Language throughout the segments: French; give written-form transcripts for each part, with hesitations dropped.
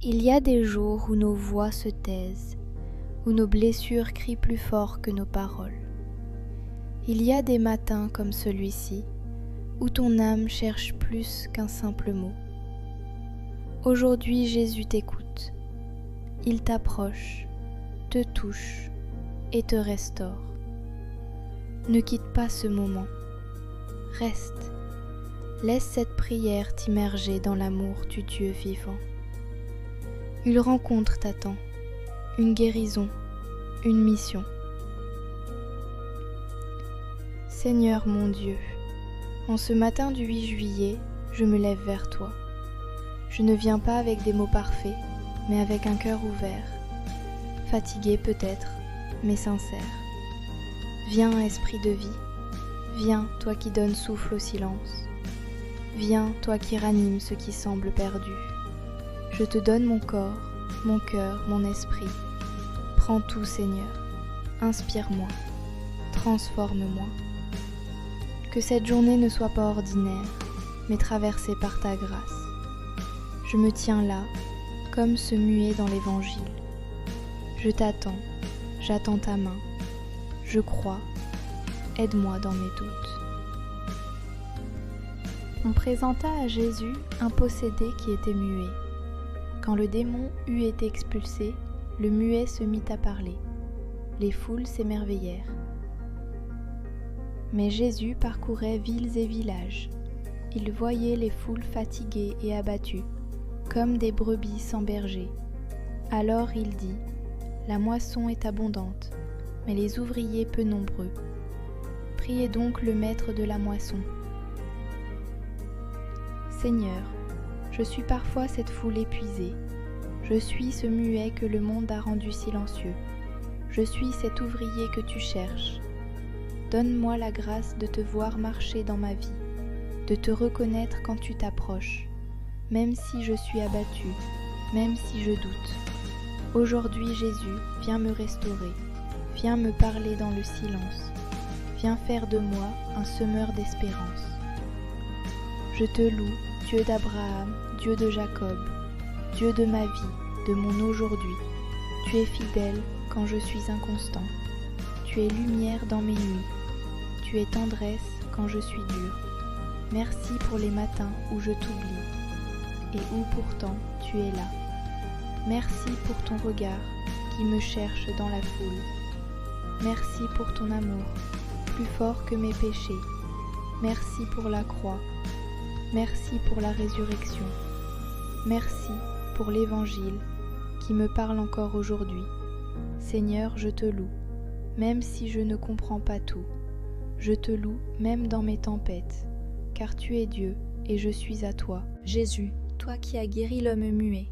Il y a des jours où nos voix se taisent, où nos blessures crient plus fort que nos paroles. Il y a des matins comme celui-ci, où ton âme cherche plus qu'un simple mot. Aujourd'hui, Jésus t'écoute. Il t'approche, te touche et te restaure. Ne quitte pas ce moment. Reste. Laisse cette prière t'immerger dans l'amour du Dieu vivant. Une rencontre t'attend, une guérison, une mission. Seigneur mon Dieu, en ce matin du 8 juillet, je me lève vers toi. Je ne viens pas avec des mots parfaits, mais avec un cœur ouvert, fatigué peut-être, mais sincère. Viens, esprit de vie, viens, toi qui donnes souffle au silence. Viens, toi qui ranimes ce qui semble perdu. Je te donne mon corps, mon cœur, mon esprit. Prends tout, Seigneur. Inspire-moi. Transforme-moi. Que cette journée ne soit pas ordinaire, mais traversée par ta grâce. Je me tiens là, comme ce muet dans l'Évangile. Je t'attends, j'attends ta main. Je crois, aide-moi dans mes doutes. On présenta à Jésus un possédé qui était muet. Quand le démon eut été expulsé, le muet se mit à parler. Les foules s'émerveillèrent. Mais Jésus parcourait villes et villages. Il voyait les foules fatiguées et abattues, comme des brebis sans berger. Alors il dit : La moisson est abondante, mais les ouvriers peu nombreux. Priez donc le maître de la moisson. Seigneur, je suis parfois cette foule épuisée. Je suis ce muet que le monde a rendu silencieux. Je suis cet ouvrier que tu cherches. Donne-moi la grâce de te voir marcher dans ma vie, de te reconnaître quand tu t'approches, même si je suis abattue, même si je doute. Aujourd'hui, Jésus, viens me restaurer, viens me parler dans le silence, viens faire de moi un semeur d'espérance. Je te loue, Dieu d'Abraham, Dieu de Jacob, Dieu de ma vie, de mon aujourd'hui. Tu es fidèle quand je suis inconstant. Tu es lumière dans mes nuits. Tu es tendresse quand je suis dur. Merci pour les matins où je t'oublie et où pourtant tu es là. Merci pour ton regard qui me cherche dans la foule. Merci pour ton amour, plus fort que mes péchés. Merci pour la croix. Merci pour la résurrection. Merci pour l'Évangile qui me parle encore aujourd'hui. Seigneur, je te loue, même si je ne comprends pas tout. Je te loue même dans mes tempêtes, car tu es Dieu et je suis à toi. Jésus, toi qui as guéri l'homme muet,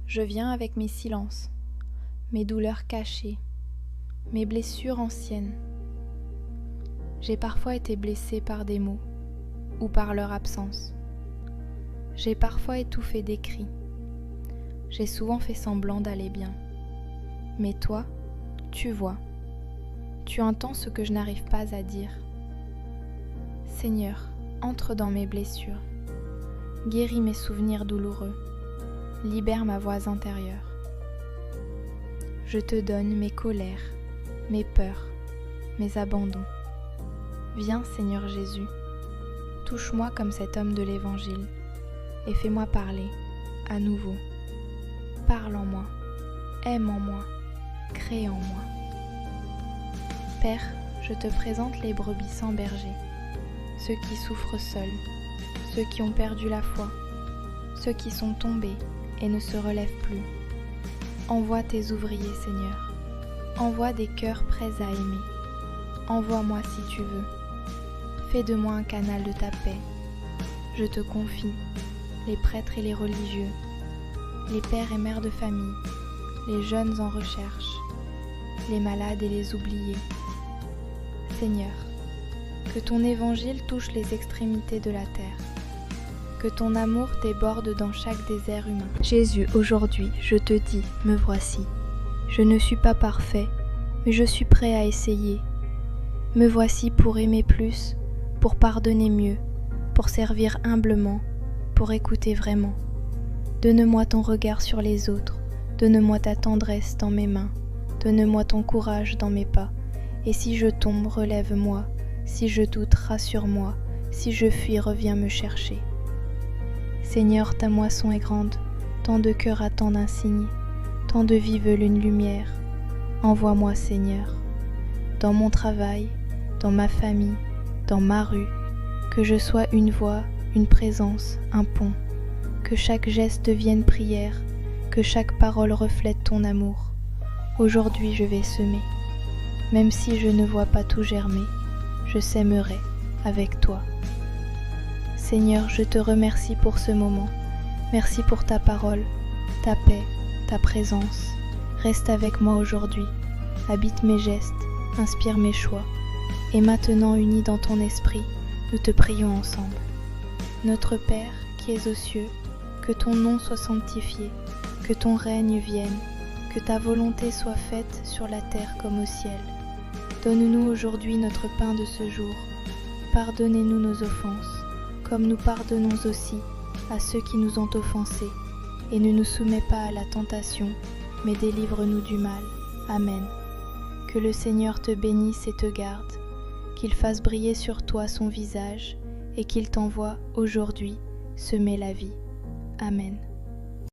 je viens avec mes silences, mes douleurs cachées, mes blessures anciennes. J'ai parfois été blessée par des mots ou par leur absence. J'ai parfois étouffé des cris. J'ai souvent fait semblant d'aller bien. Mais toi, tu vois, tu entends ce que je n'arrive pas à dire. Seigneur, entre dans mes blessures, guéris mes souvenirs douloureux, libère ma voix intérieure. Je te donne mes colères, mes peurs, mes abandons. Viens, Seigneur Jésus, touche-moi comme cet homme de l'Évangile et fais-moi parler à nouveau. Parle en moi, aime en moi, crée en moi. Père, je te présente les brebis sans berger, ceux qui souffrent seuls, ceux qui ont perdu la foi, ceux qui sont tombés et ne se relèvent plus. Envoie tes ouvriers, Seigneur. Envoie des cœurs prêts à aimer. Envoie-moi si tu veux. Fais de moi un canal de ta paix. Je te confie les prêtres et les religieux, les pères et mères de famille, les jeunes en recherche, les malades et les oubliés. Seigneur, que ton évangile touche les extrémités de la terre, que ton amour déborde dans chaque désert humain. Jésus, aujourd'hui, je te dis, me voici. Je ne suis pas parfait, mais je suis prêt à essayer. Me voici pour aimer plus, pour pardonner mieux, pour servir humblement, pour écouter vraiment. Donne-moi ton regard sur les autres, donne-moi ta tendresse dans mes mains, donne-moi ton courage dans mes pas, et si je tombe, relève-moi, si je doute, rassure-moi, si je fuis, reviens me chercher. Seigneur, ta moisson est grande, tant de cœurs attendent un signe, tant de vies veulent une lumière. Envoie-moi, Seigneur, dans mon travail, dans ma famille, dans ma rue, que je sois une voix, une présence, un pont, que chaque geste devienne prière, que chaque parole reflète ton amour. Aujourd'hui je vais semer, même si je ne vois pas tout germer, je sèmerai avec toi. Seigneur, je te remercie pour ce moment, merci pour ta parole, ta paix, ta présence. Reste avec moi aujourd'hui, habite mes gestes, inspire mes choix, et maintenant unis dans ton esprit, nous te prions ensemble. Notre Père qui es aux cieux, que ton nom soit sanctifié, que ton règne vienne, que ta volonté soit faite sur la terre comme au ciel. Donne-nous aujourd'hui notre pain de ce jour. Pardonnez-nous nos offenses, comme nous pardonnons aussi à ceux qui nous ont offensés. Et ne nous soumets pas à la tentation, mais délivre-nous du mal. Amen. Que le Seigneur te bénisse et te garde, qu'il fasse briller sur toi son visage, et qu'il t'envoie aujourd'hui semer la vie. Amen.